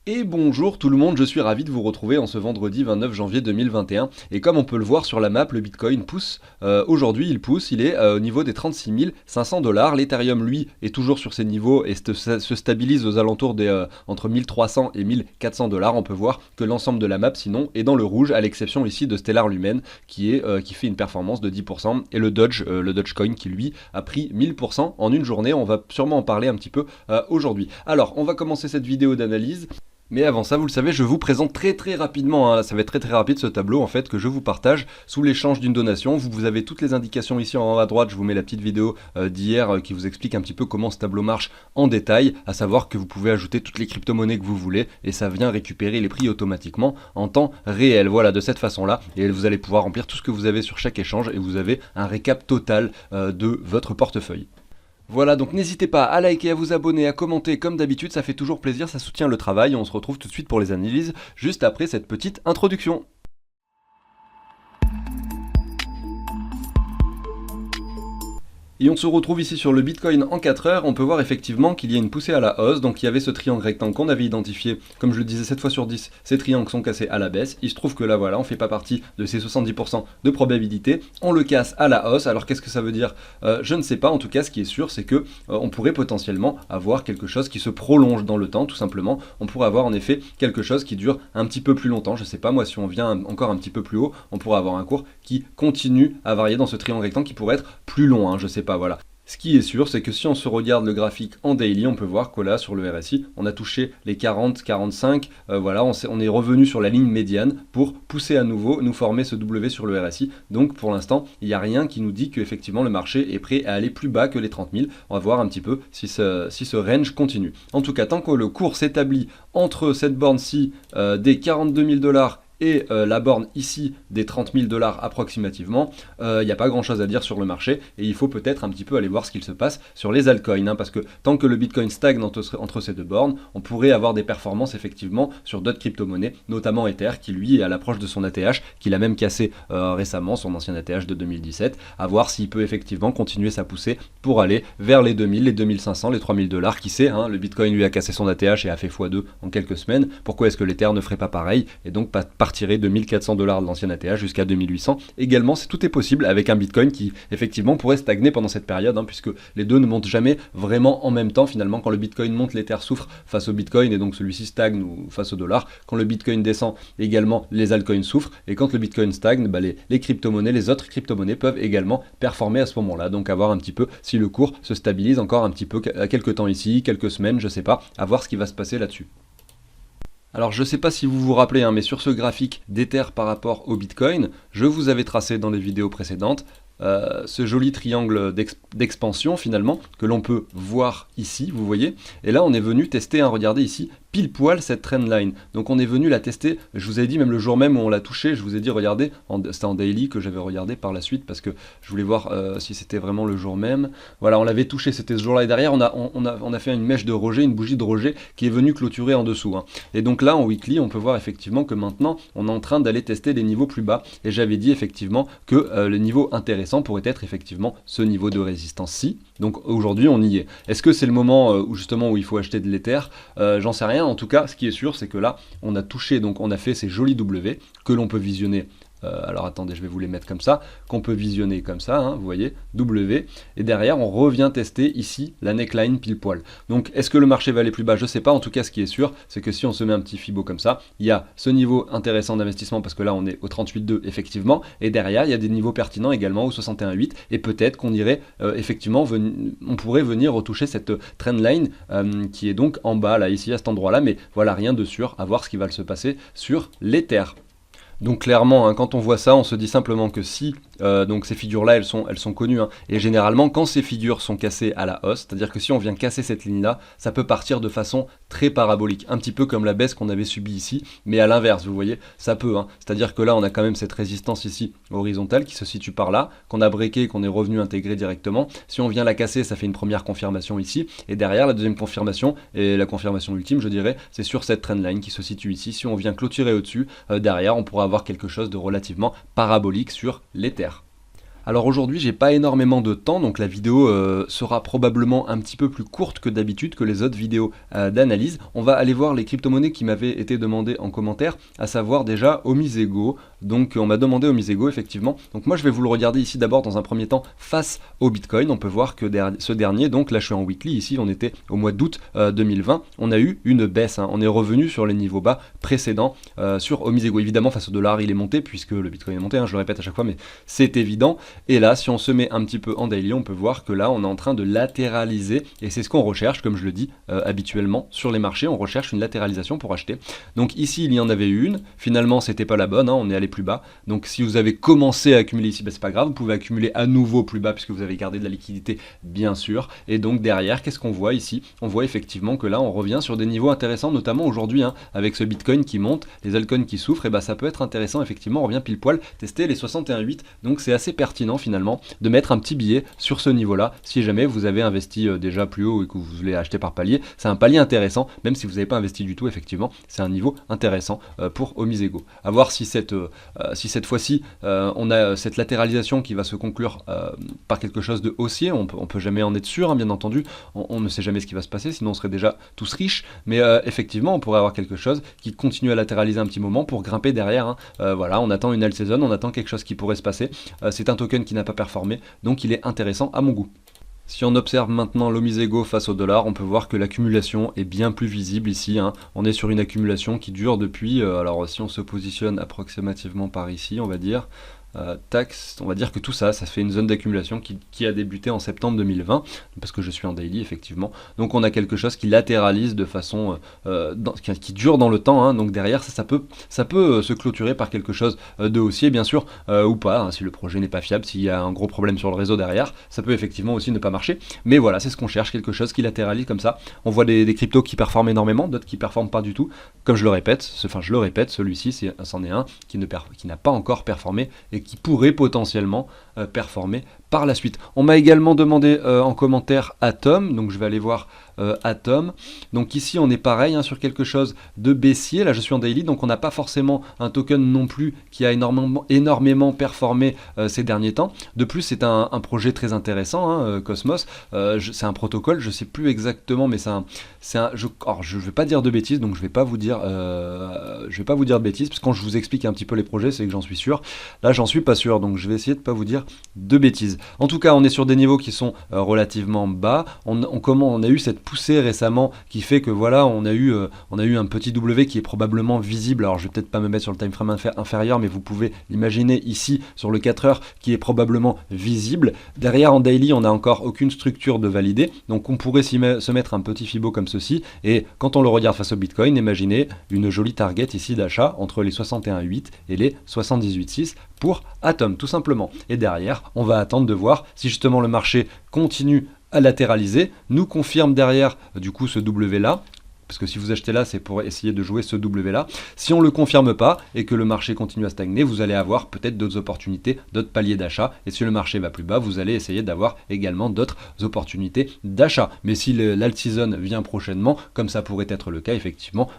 Et bonjour tout le monde, je suis ravi de vous retrouver en ce vendredi 29 janvier 2021. Et comme on peut le voir sur la map, le Bitcoin pousse. Aujourd'hui, il est au niveau des 36 500 $. L'Ethereum, lui, est toujours sur ces niveaux et se stabilise aux alentours des entre 1300 et 1400 $. On peut voir que l'ensemble de la map, sinon, est dans le rouge, à l'exception ici de Stellar Lumen, qui fait une performance de 10%, et le Dogecoin, qui lui a pris 1000% en une journée. On va sûrement en parler un petit peu aujourd'hui. Alors, on va commencer cette vidéo d'analyse. Mais avant ça, vous le savez, je vous présente très rapidement, hein, ça va être très rapide ce tableau en fait que je vous partage sous l'échange d'une donation. Vous avez toutes les indications ici en haut à droite, je vous mets la petite vidéo d'hier qui vous explique un petit peu comment ce tableau marche en détail, à savoir que vous pouvez ajouter toutes les crypto-monnaies que vous voulez et ça vient récupérer les prix automatiquement en temps réel. Voilà, de cette façon-là, et vous allez pouvoir remplir tout ce que vous avez sur chaque échange et vous avez un récap total de votre portefeuille. Voilà, donc n'hésitez pas à liker, à vous abonner, à commenter comme d'habitude, ça fait toujours plaisir, ça soutient le travail et on se retrouve tout de suite pour les analyses juste après cette petite introduction. Et on se retrouve ici sur le Bitcoin en 4 heures, on peut voir effectivement qu'il y a une poussée à la hausse, donc il y avait ce triangle rectangle qu'on avait identifié, comme je le disais 7 fois sur 10, ces triangles sont cassés à la baisse, il se trouve que là voilà, on fait pas partie de ces 70% de probabilité, on le casse à la hausse, alors qu'est-ce que ça veut dire? Je ne sais pas, en tout cas ce qui est sûr c'est que on pourrait potentiellement avoir quelque chose qui se prolonge dans le temps, tout simplement, on pourrait avoir en effet quelque chose qui dure un petit peu plus longtemps, je sais pas moi, si on vient encore un petit peu plus haut, on pourrait avoir un cours qui continue à varier dans ce triangle rectangle qui pourrait être plus long, hein, je sais pas. Voilà. Ce qui est sûr, c'est que si on se regarde le graphique en daily, on peut voir que là, sur le RSI, on a touché les 40, 45, voilà, on est revenu sur la ligne médiane pour pousser à nouveau, nous former ce W sur le RSI. Donc pour l'instant, il n'y a rien qui nous dit qu'effectivement le marché est prêt à aller plus bas que les 30 000. On va voir un petit peu si ce range continue. En tout cas, tant que le cours s'établit entre cette borne-ci des 42 000 $ et la borne ici des 30 000 $ approximativement, il n'y a pas grand chose à dire sur le marché et il faut peut-être un petit peu aller voir ce qu'il se passe sur les altcoins, hein, parce que tant que le Bitcoin stagne entre ces deux bornes, on pourrait avoir des performances effectivement sur d'autres crypto-monnaies, notamment Ether qui lui est à l'approche de son ATH, qu'il a même cassé récemment, son ancien ATH de 2017, à voir s'il peut effectivement continuer sa poussée pour aller vers les 2000, les 2500, les 3000 $, qui sait, hein, le Bitcoin lui a cassé son ATH et a fait x2 en quelques semaines, pourquoi est-ce que l'Ether ne ferait pas pareil et donc partirait de 1400 $ de l'ancien ATH jusqu'à 2800. Également, tout est possible avec un Bitcoin qui effectivement pourrait stagner pendant cette période, hein, puisque les deux ne montent jamais vraiment en même temps. Finalement, quand le Bitcoin monte, l'Ether souffre face au Bitcoin et donc celui-ci stagne ou face au dollar. Quand le Bitcoin descend, également les altcoins souffrent. Et quand le Bitcoin stagne, les crypto-monnaies, les autres crypto-monnaies peuvent également performer à ce moment-là. Donc à voir un petit peu si le cours se stabilise encore un petit peu à quelques temps ici, quelques semaines, je sais pas, à voir ce qui va se passer là-dessus. Alors je ne sais pas si vous vous rappelez, hein, mais sur ce graphique d'Ether par rapport au Bitcoin, je vous avais tracé dans les vidéos précédentes ce joli triangle d'expansion finalement que l'on peut voir ici, vous voyez. Et là on est venu tester, hein, regardez ici, pile poil cette trendline. Donc on est venu la tester, je vous avais dit même le jour même où on l'a touché, je vous ai dit regardez, c'était en daily que j'avais regardé par la suite parce que je voulais voir si c'était vraiment le jour même. Voilà, on l'avait touché, c'était ce jour-là et derrière on a fait une mèche de rejet, une bougie de rejet qui est venue clôturer en dessous, hein. Et donc là en weekly on peut voir effectivement que maintenant on est en train d'aller tester les niveaux plus bas et j'avais dit effectivement que le niveau intéressant pourrait être effectivement ce niveau de résistance-ci. Donc aujourd'hui on y est. Est-ce que c'est le moment où justement où il faut acheter de l'Ether? J'en sais rien. En tout cas, ce qui est sûr, c'est que là, on a touché, donc on a fait ces jolis W que l'on peut visionner. Alors attendez, je vais vous les mettre comme ça, qu'on peut visionner comme ça, hein, vous voyez, W, et derrière on revient tester ici la neckline pile poil. Donc est-ce que le marché va aller plus bas? Je sais pas, en tout cas ce qui est sûr, c'est que si on se met un petit Fibo comme ça, il y a ce niveau intéressant d'investissement parce que là on est au 38,2 effectivement, et derrière il y a des niveaux pertinents également au 61,8, et peut-être qu'on irait effectivement, on pourrait venir retoucher cette trendline qui est donc en bas là, ici à cet endroit là, mais voilà, rien de sûr, à voir ce qui va se passer sur l'Ether. Donc clairement, hein, quand on voit ça, on se dit simplement que si donc ces figures-là, elles sont connues, hein, et généralement, quand ces figures sont cassées à la hausse, c'est-à-dire que si on vient casser cette ligne-là, ça peut partir de façon très parabolique, un petit peu comme la baisse qu'on avait subie ici, mais à l'inverse, vous voyez, ça peut, hein, c'est-à-dire que là, on a quand même cette résistance ici horizontale qui se situe par là, qu'on a breaké, qu'on est revenu intégrer directement. Si on vient la casser, ça fait une première confirmation ici, et derrière, la deuxième confirmation, et la confirmation ultime, je dirais, c'est sur cette trendline qui se situe ici. Si on vient clôturer au-dessus, derrière, on pourra avoir quelque chose de relativement parabolique sur l'Ether. Alors aujourd'hui, j'ai pas énormément de temps, donc la vidéo sera probablement un petit peu plus courte que d'habitude, que les autres vidéos d'analyse. On va aller voir les crypto-monnaies qui m'avaient été demandées en commentaire, à savoir déjà Omisego. Donc on m'a demandé Omisego effectivement. Donc moi je vais vous le regarder ici d'abord dans un premier temps face au Bitcoin. On peut voir que ce dernier, donc là je suis en weekly, ici on était au mois d'août 2020, on a eu une baisse, hein. On est revenu sur les niveaux bas précédents sur Omisego. Évidemment face au dollar il est monté puisque le Bitcoin est monté, hein, je le répète à chaque fois mais c'est évident. Et là si on se met un petit peu en daily, on peut voir que là on est en train de latéraliser et c'est ce qu'on recherche, comme je le dis habituellement sur les marchés, on recherche une latéralisation pour acheter. Donc ici il y en avait eu une, finalement c'était pas la bonne, hein, on est allé plus bas. Donc si vous avez commencé à accumuler ici, ben, c'est pas grave, vous pouvez accumuler à nouveau plus bas puisque vous avez gardé de la liquidité bien sûr. Et donc derrière, qu'est-ce qu'on voit ici? On voit effectivement que là on revient sur des niveaux intéressants, notamment aujourd'hui, hein, avec ce Bitcoin qui monte, les altcoins qui souffrent, et ben ça peut être intéressant effectivement, on revient pile poil tester les 61,8. Donc c'est assez pertinent finalement de mettre un petit billet sur ce niveau là si jamais vous avez investi déjà plus haut et que vous voulez acheter par palier. C'est un palier intéressant, même si vous n'avez pas investi du tout, effectivement c'est un niveau intéressant pour Omisego. A voir si cette fois-ci on a cette latéralisation qui va se conclure par quelque chose de haussier. On peut jamais en être sûr, hein, bien entendu, on ne sait jamais ce qui va se passer, sinon on serait déjà tous riches, mais effectivement on pourrait avoir quelque chose qui continue à latéraliser un petit moment pour grimper derrière, hein. Voilà, on attend une alt season, on attend quelque chose qui pourrait se passer. C'est un token qui n'a pas performé, donc il est intéressant à mon goût. Si on observe maintenant l'Omisego face au dollar, on peut voir que l'accumulation est bien plus visible ici, hein. On est sur une accumulation qui dure depuis, alors si on se positionne approximativement par ici, on va dire, on va dire que tout ça, ça fait une zone d'accumulation qui a débuté en septembre 2020, parce que je suis en daily effectivement. Donc on a quelque chose qui latéralise de façon, qui dure dans le temps, hein. Donc derrière ça peut se clôturer par quelque chose de haussier bien sûr, ou pas, hein, si le projet n'est pas fiable, s'il y a un gros problème sur le réseau derrière, ça peut effectivement aussi ne pas marcher. Mais voilà, c'est ce qu'on cherche, quelque chose qui latéralise comme ça. On voit des cryptos qui performent énormément, d'autres qui performent pas du tout. Comme je le répète, celui-ci c'en est un qui n'a pas encore performé et qui pourrait potentiellement performer par la suite. On m'a également demandé en commentaire Atom, donc je vais aller voir Atom. Donc ici on est pareil, hein, sur quelque chose de baissier. Là je suis en daily, donc on n'a pas forcément un token non plus qui a énormément performé ces derniers temps. De plus c'est un projet très intéressant, hein, Cosmos. C'est un protocole, je sais plus exactement, mais je vais pas dire de bêtises, donc je vais pas vous dire de bêtises, parce que quand je vous explique un petit peu les projets, c'est que j'en suis sûr. Là j'en suis pas sûr, donc je vais essayer de pas vous dire de bêtises. En tout cas on est sur des niveaux qui sont relativement bas. On a eu cette poussée récemment qui fait que voilà, on a eu un petit W qui est probablement visible. Alors je vais peut-être pas me mettre sur le time frame inférieur, mais vous pouvez l'imaginer ici sur le 4 heures qui est probablement visible. Derrière en daily on n'a encore aucune structure de validée, donc on pourrait se mettre un petit Fibo comme ceci, et quand on le regarde face au Bitcoin, imaginez une jolie target ici d'achat entre les 61,8 et les 78,6 pour Atom tout simplement. Et derrière on va attendre de voir si justement le marché continue à latéraliser, nous confirme derrière du coup ce W là, parce que si vous achetez là c'est pour essayer de jouer ce W là. Si on ne le confirme pas et que le marché continue à stagner, vous allez avoir peut-être d'autres opportunités, d'autres paliers d'achat, et si le marché va plus bas, vous allez essayer d'avoir également d'autres opportunités d'achat. Mais si l'alt season vient prochainement, comme ça pourrait être le cas effectivement,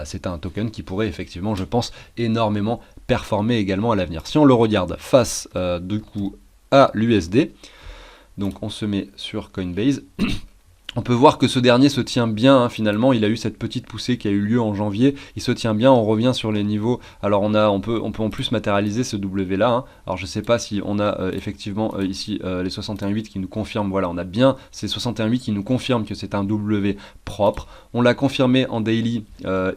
c'est un token qui pourrait effectivement, je pense, énormément performer également à l'avenir. Si on le regarde face du coup à l'USD, donc on se met sur Coinbase, on peut voir que ce dernier se tient bien, hein, finalement, il a eu cette petite poussée qui a eu lieu en janvier, il se tient bien, on revient sur les niveaux. Alors on peut en plus matérialiser ce W là, hein. Alors je sais pas si on a effectivement ici les 61,8 qui nous confirment, voilà, on a bien ces 61,8 qui nous confirment que c'est un W propre. On l'a confirmé en daily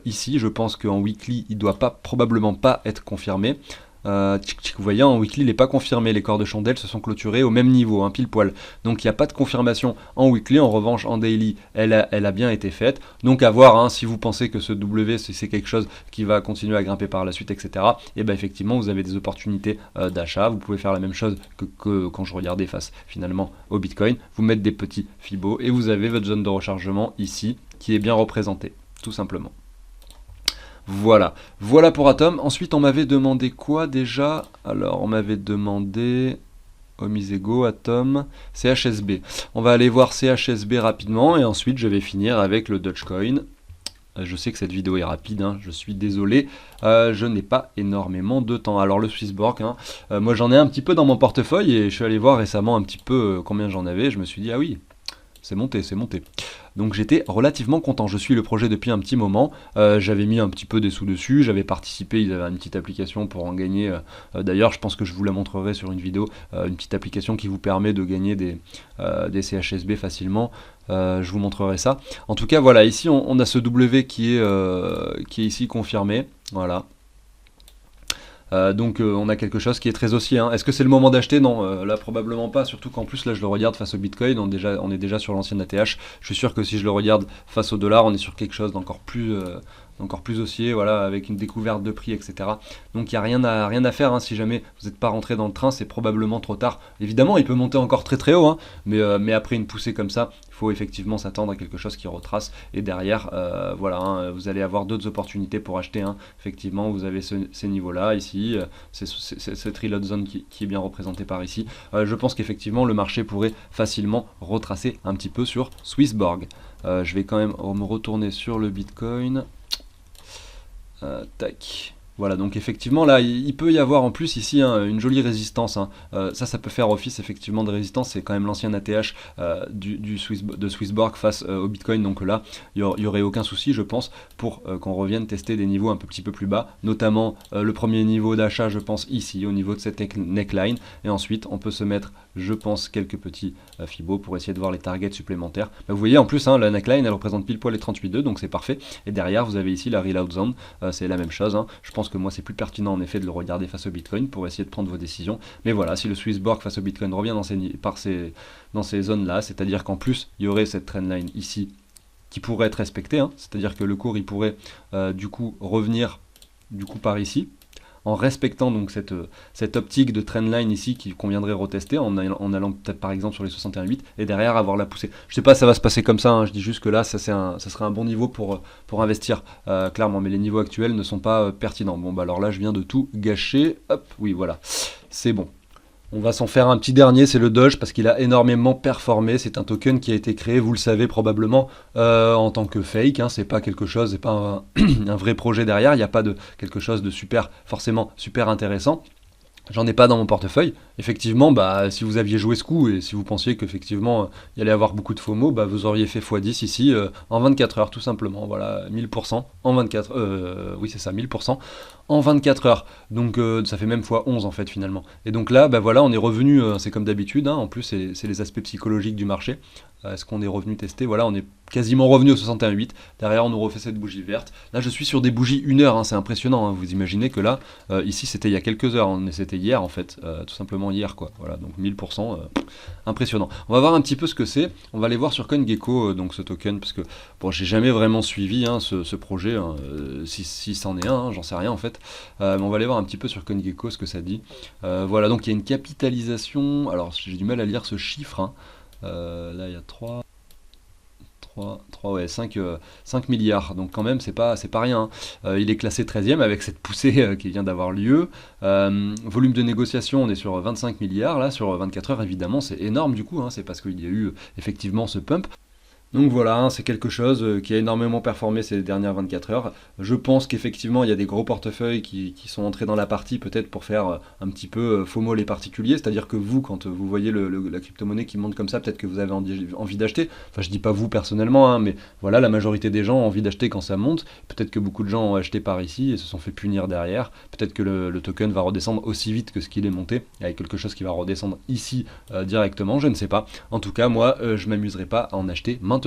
ici, je pense qu'en weekly il doit probablement pas être confirmé. Vous voyez, en weekly il n'est pas confirmé, les corps de chandelle se sont clôturés au même niveau, hein, pile poil, donc il n'y a pas de confirmation en weekly. En revanche en daily elle a bien été faite, donc à voir, hein, si vous pensez que ce W c'est quelque chose qui va continuer à grimper par la suite, etc., et bien effectivement vous avez des opportunités d'achat. Vous pouvez faire la même chose que quand je regardais face finalement au Bitcoin, vous mettez des petits Fibo et vous avez votre zone de rechargement ici qui est bien représentée tout simplement. Voilà pour Atom. Ensuite on m'avait demandé quoi déjà? Alors on m'avait demandé Omisego, Atom, CHSB. On va aller voir CHSB rapidement et ensuite je vais finir avec le Dogecoin. Je sais que cette vidéo est rapide, hein, je suis désolé, je n'ai pas énormément de temps. Alors le Swissborg, hein, moi j'en ai un petit peu dans mon portefeuille et je suis allé voir récemment un petit peu combien j'en avais. Je me suis dit, ah oui, c'est monté, c'est monté. Donc j'étais relativement content, je suis le projet depuis un petit moment, j'avais mis un petit peu des sous dessus, j'avais participé, ils avaient une petite application pour en gagner, d'ailleurs je pense que je vous la montrerai sur une vidéo, une petite application qui vous permet de gagner des CHSB facilement, je vous montrerai ça. En tout cas voilà, ici on a ce W qui est ici confirmé, voilà. Donc on a quelque chose qui est très haussier, hein. Est-ce que c'est le moment d'acheter? Non, là probablement pas, surtout qu'en plus là je le regarde face au Bitcoin, on est déjà sur l'ancienne ATH, je suis sûr que si je le regarde face au dollar, on est sur quelque chose d'encore plus haussier, voilà, avec une découverte de prix, etc. Donc il n'y a rien à faire, hein. Si jamais vous n'êtes pas rentré dans le train, c'est probablement trop tard. Évidemment, il peut monter encore très très haut, hein, mais après une poussée comme ça, il faut effectivement s'attendre à quelque chose qui retrace. Et derrière, voilà, hein, vous allez avoir d'autres opportunités pour acheter, hein. Effectivement, vous avez ces niveaux-là, ici, cette reload zone qui est bien représentée par ici. Je pense qu'effectivement, le marché pourrait facilement retracer un petit peu sur Swissborg. Je vais quand même me retourner sur le Bitcoin. Tac. Voilà, donc effectivement là il peut y avoir en plus ici, hein, une jolie résistance, hein. Ça peut faire office effectivement de résistance, c'est quand même l'ancien ATH de Swissborg face au Bitcoin, donc là il y aurait aucun souci je pense pour qu'on revienne tester des niveaux un petit peu plus bas, notamment le premier niveau d'achat je pense ici au niveau de cette neckline, et ensuite on peut se mettre je pense quelques petits Fibo pour essayer de voir les targets supplémentaires. Vous voyez en plus, hein, la neckline elle représente pile poil les 38,2, donc c'est parfait, et derrière vous avez ici la reload zone, c'est la même chose, hein. Je pense que moi c'est plus pertinent en effet de le regarder face au Bitcoin pour essayer de prendre vos décisions, mais voilà, si le Swissborg face au Bitcoin revient dans ces zones là, c'est à dire qu'en plus il y aurait cette trendline ici qui pourrait être respectée, hein, c'est à dire que le cours il pourrait du coup revenir du coup par ici, en respectant donc cette optique de trendline ici qu'on viendrait retester en allant peut-être par exemple sur les 61,8 et derrière avoir la poussée. Je sais pas si ça va se passer comme ça, hein, je dis juste que là ça serait un bon niveau pour investir, clairement, mais les niveaux actuels ne sont pas pertinents. Bon bah alors là je viens de tout gâcher, hop, oui voilà, c'est bon. On va s'en faire un petit dernier, c'est le Doge, parce qu'il a énormément performé. C'est un token qui a été créé, vous le savez probablement, en tant que fake, hein. C'est pas quelque chose, c'est pas un vrai projet derrière, il n'y a pas de quelque chose de forcément super intéressant. J'en ai pas dans mon portefeuille. Effectivement, bah, si vous aviez joué ce coup et si vous pensiez qu'effectivement il y allait avoir beaucoup de FOMO, bah, vous auriez fait x10 ici en 24 heures tout simplement. Voilà, 1000% en 24 oui c'est ça, 1000% en 24 heures. Donc ça fait même x11 en fait finalement. Et donc là, bah voilà, on est revenu, c'est comme d'habitude, hein, en plus c'est les aspects psychologiques du marché. Est-ce qu'on est revenu tester? Voilà, on est quasiment revenu au 61,8. Derrière, on nous refait cette bougie verte. Là, je suis sur des bougies 1 heure, hein, c'est impressionnant, hein. Vous imaginez que là, ici, c'était il y a quelques heures, hein, c'était hier en fait, tout simplement hier, quoi. Voilà, donc 1000%, impressionnant. On va voir un petit peu ce que c'est. On va aller voir sur CoinGecko, donc ce token, parce que bon, j'ai jamais vraiment suivi, hein, ce projet, hein, si c'en est un, hein, j'en sais rien en fait. Mais on va aller voir un petit peu sur CoinGecko ce que ça dit. Voilà, donc il y a une capitalisation. Alors, j'ai du mal à lire ce chiffre, hein. Là il y a 5 milliards, donc quand même c'est pas rien, hein. Il est classé 13e avec cette poussée qui vient d'avoir lieu, volume de négociation on est sur 25 milliards, là sur 24 heures évidemment c'est énorme du coup, hein, c'est parce qu'il y a eu effectivement ce pump. Donc voilà, hein, c'est quelque chose qui a énormément performé ces dernières 24 heures. Je pense qu'effectivement il y a des gros portefeuilles qui sont entrés dans la partie peut-être pour faire un petit peu FOMO les particuliers, c'est-à-dire que vous, quand vous voyez la crypto-monnaie qui monte comme ça, peut-être que vous avez envie d'acheter. Enfin je dis pas vous personnellement, hein, mais voilà, la majorité des gens ont envie d'acheter quand ça monte. Peut-être que beaucoup de gens ont acheté par ici et se sont fait punir derrière. Peut-être que le token va redescendre aussi vite que ce qu'il est monté, avec quelque chose qui va redescendre ici directement, je ne sais pas. En tout cas moi je m'amuserai pas à en acheter maintenant.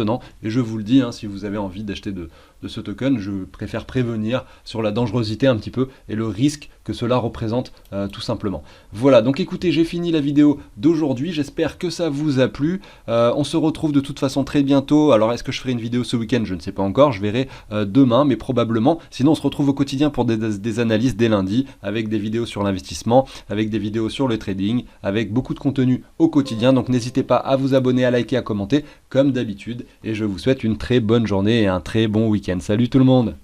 Et je vous le dis, hein, si vous avez envie d'acheter de ce token, je préfère prévenir sur la dangerosité un petit peu et le risque que cela représente tout simplement. Voilà, donc écoutez, j'ai fini la vidéo d'aujourd'hui, j'espère que ça vous a plu. On se retrouve de toute façon très bientôt. Alors est-ce que je ferai une vidéo ce week-end? Je ne sais pas encore, je verrai demain, mais probablement. Sinon on se retrouve au quotidien pour des analyses dès lundi, avec des vidéos sur l'investissement, avec des vidéos sur le trading, avec beaucoup de contenu au quotidien. Donc n'hésitez pas à vous abonner, à liker, à commenter, comme d'habitude. Et je vous souhaite une très bonne journée et un très bon week-end. Salut tout le monde!